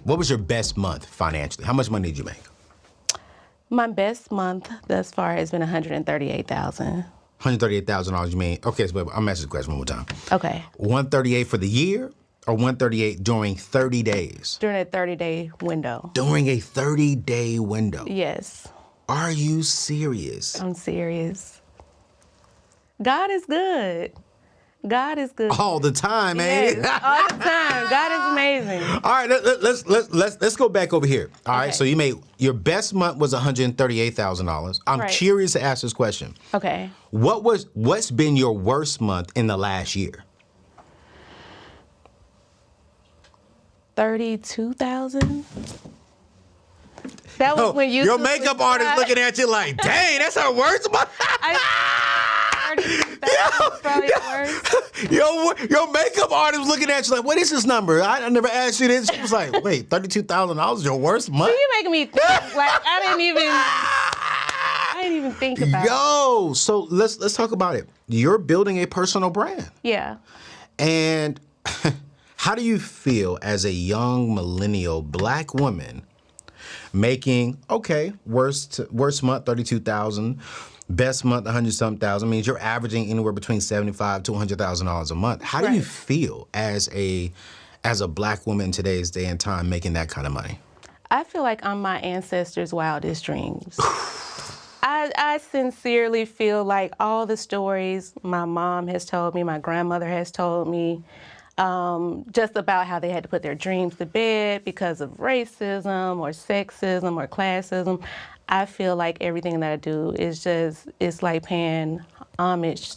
What was your best month financially? How much money did you make? My best month thus far has been $138,000. $138,000 you made. Okay, so I'm asking the question one more time. Okay. 138 for the year or 138 during 30 days? During a 30-day window. During a 30-day window? Yes. Are you serious? I'm serious. God is good. God is good. All the time, man. Yes, all the time. God is amazing. All right, let's go back over here. All right, Okay. so you made your best month was $138,000. I'm Right. curious to ask this question. Okay. What's been your worst month in the last year? 32,000. That was when you. Your makeup artist looking at you like, dang, that's her worst month. 32,000 probably worse. Your makeup artist looking at you like, what is this number? I never asked you this. She was like, wait, $32,000 your worst month? So you making me think like I didn't even think about it. Yo, so let's talk about it. You're building a personal brand. Yeah. And how do you feel as a young millennial black woman making, okay, worst month, 32,000, best month, 100-something thousand, means you're averaging anywhere between $75,000 to $100,000 a month. How do you feel as a black woman in today's day and time making that kind of money? I feel like I'm my ancestors' wildest dreams. I sincerely feel like all the stories my mom has told me, my grandmother has told me, just about how they had to put their dreams to bed because of racism or sexism or classism. I feel like everything that I do is it's like paying homage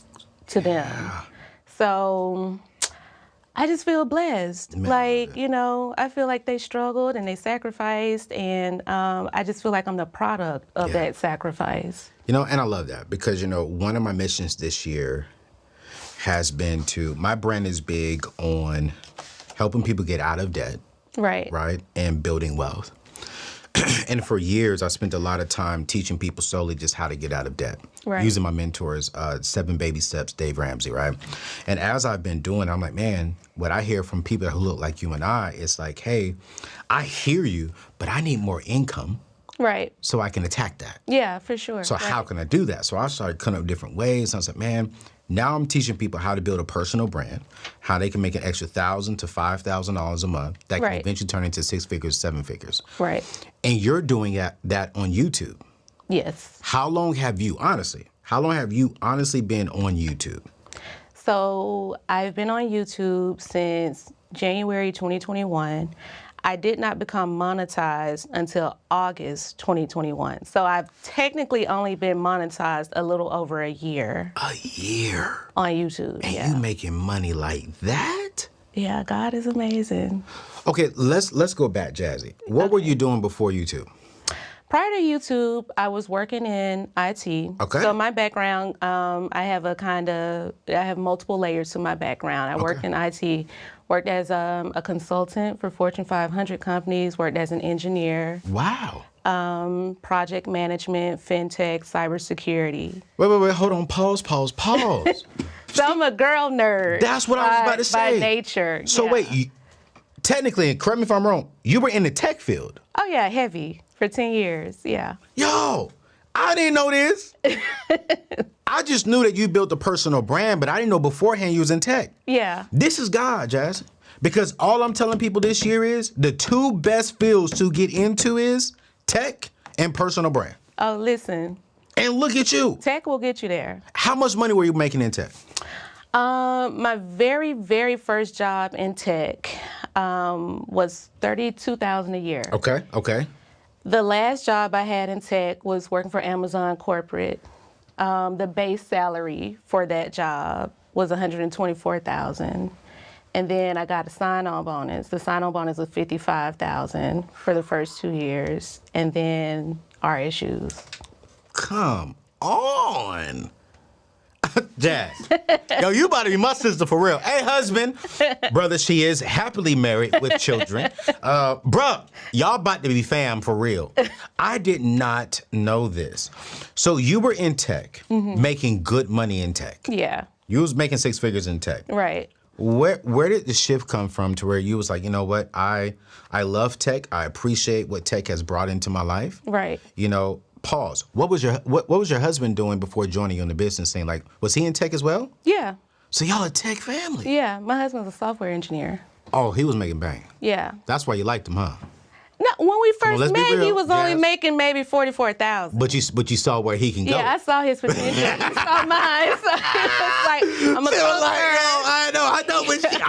to them. So I just feel blessed. Like, I feel like they struggled and they sacrificed, and I just feel like I'm the product of that sacrifice. And I love that because, one of my missions this year has been my brand is big on helping people get out of debt. Right? And building wealth. And for years, I spent a lot of time teaching people solely just how to get out of debt. Using my mentors, 7 Baby Steps, Dave Ramsey, right? And as I've been doing, I'm like, man, what I hear from people who look like you and I is like, hey, I hear you, but I need more income. Right. So I can attack that. Yeah, for sure. So how can I do that? So I started coming up with different ways. And I was like, man, now I'm teaching people how to build a personal brand, how they can make an extra $1,000 to $5,000 a month that can eventually turn into 6 figures, 7 figures. Right. And you're doing that on YouTube. Yes. How long have you honestly been on YouTube? So I've been on YouTube since January 2021. I did not become monetized until August 2021. So I've technically only been monetized a little over a year. A year? On YouTube, and you making money like that? Yeah, God is amazing. Okay, let's go back, Jazzy. What were you doing before YouTube? Prior to YouTube, I was working in IT. Okay. So my background, I have multiple layers to my background. I worked in IT, worked as a consultant for Fortune 500 companies, worked as an engineer. Wow. Project management, fintech, cybersecurity. Wait, hold on, pause. So I'm a girl nerd. That's what I was about to say. By nature. So wait, technically, and correct me if I'm wrong, you were in the tech field. Oh yeah, heavy. For 10 years, yeah. Yo, I didn't know this. I just knew that you built a personal brand, but I didn't know beforehand you was in tech. Yeah. This is God, Jazz. Because all I'm telling people this year is the 2 best fields to get into is tech and personal brand. Oh, listen. And look at you. Tech will get you there. How much money were you making in tech? My very, very first job in tech was $32,000 a year. Okay. The last job I had in tech was working for Amazon corporate. The base salary for that job was $124,000. And then I got a sign-on bonus. The sign-on bonus was $55,000 for the first 2 years. And then RSUs. Come on. Jazz. Yo, you about to be my sister for real. Hey, husband. Brother, she is happily married with children. Bruh, y'all about to be fam for real. I did not know this. So you were in tech, making good money in tech. Yeah. You was making 6 figures in tech. Right. Where did the shift come from to where you was like, you know what, I love tech. I appreciate what tech has brought into my life. Right. You know, pause. What was your husband doing before joining you in the business thing? Like, was he in tech as well? Yeah. So y'all a tech family? Yeah, my husband's a software engineer. Oh, he was making bang. Yeah. That's why you liked him, huh? No, when we first met, he was only making maybe $44,000. But you saw where he can go. Yeah, I saw his potential. You saw mine. So it was like, I'm a girl.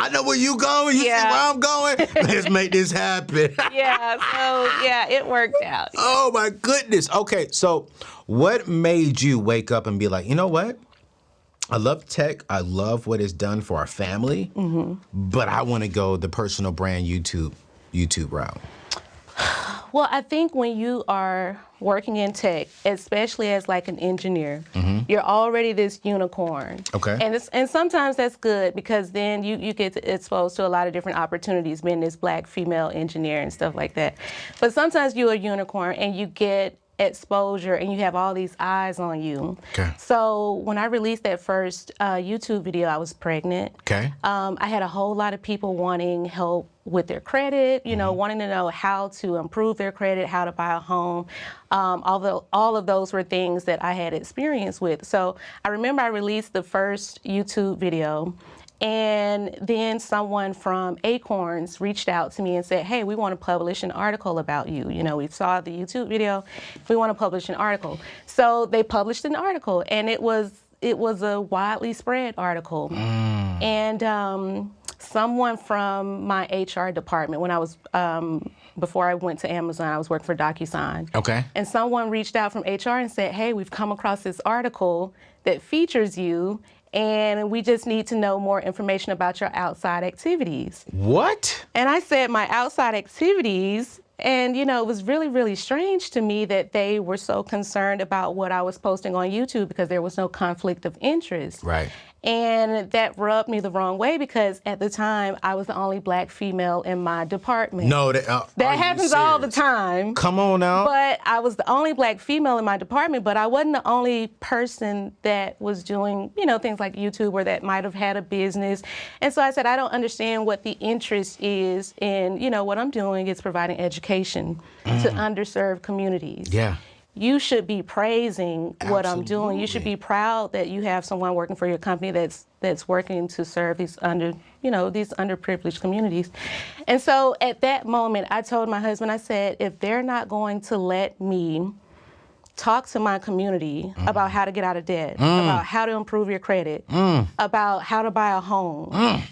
I know where you going. You see where I'm going. Let's make this happen. It worked out. Oh my goodness. Okay, so what made you wake up and be like, you know what? I love tech. I love what it's done for our family. Mm-hmm. But I want to go the personal brand YouTube route. Well, I think when you are working in tech, especially as like an engineer, you're already this unicorn. Okay. And sometimes that's good because then you get exposed to a lot of different opportunities being this black female engineer and stuff like that. But sometimes you're a unicorn and you get exposure and you have all these eyes on you. Okay. So when I released that first YouTube video, I was pregnant. Okay. I had a whole lot of people wanting help with their credit, wanting to know how to improve their credit, how to buy a home. Although all of those were things that I had experience with. So I remember I released the first YouTube video, and then someone from Acorns reached out to me and said, hey, we want to publish an article about you. We saw the YouTube video. We want to publish an article. So they published an article, and it was a widely spread article. And someone from my HR department, when I was, before I went to Amazon, I was working for DocuSign. Okay. And someone reached out from HR and said, hey, we've come across this article that features you, and we just need to know more information about your outside activities. What? And I said, my outside activities? And, it was really, really strange to me that they were so concerned about what I was posting on YouTube because there was no conflict of interest. Right. And that rubbed me the wrong way because at the time I was the only black female in my department. No, that happens all the time. Come on now. But I was the only black female in my department, but I wasn't the only person that was doing, things like YouTube or that might have had a business. And so I said, I don't understand what the interest is in, what I'm doing is providing education to underserved communities. Yeah. You should be praising what I'm doing. Absolutely. You should be proud that you have someone working for your company that's working to serve these underprivileged communities. And so at that moment, I told my husband, I said, if they're not going to let me talk to my community about how to get out of debt, about how to improve your credit, about how to buy a home,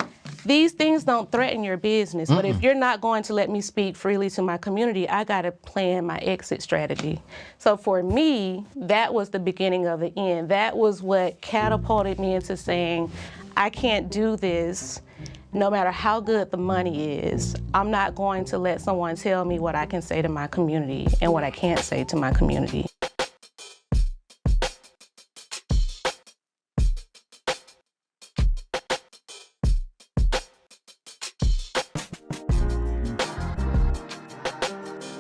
these things don't threaten your business, but if you're not going to let me speak freely to my community, I got to plan my exit strategy. So for me, that was the beginning of the end. That was what catapulted me into saying, I can't do this no matter how good the money is. I'm not going to let someone tell me what I can say to my community and what I can't say to my community.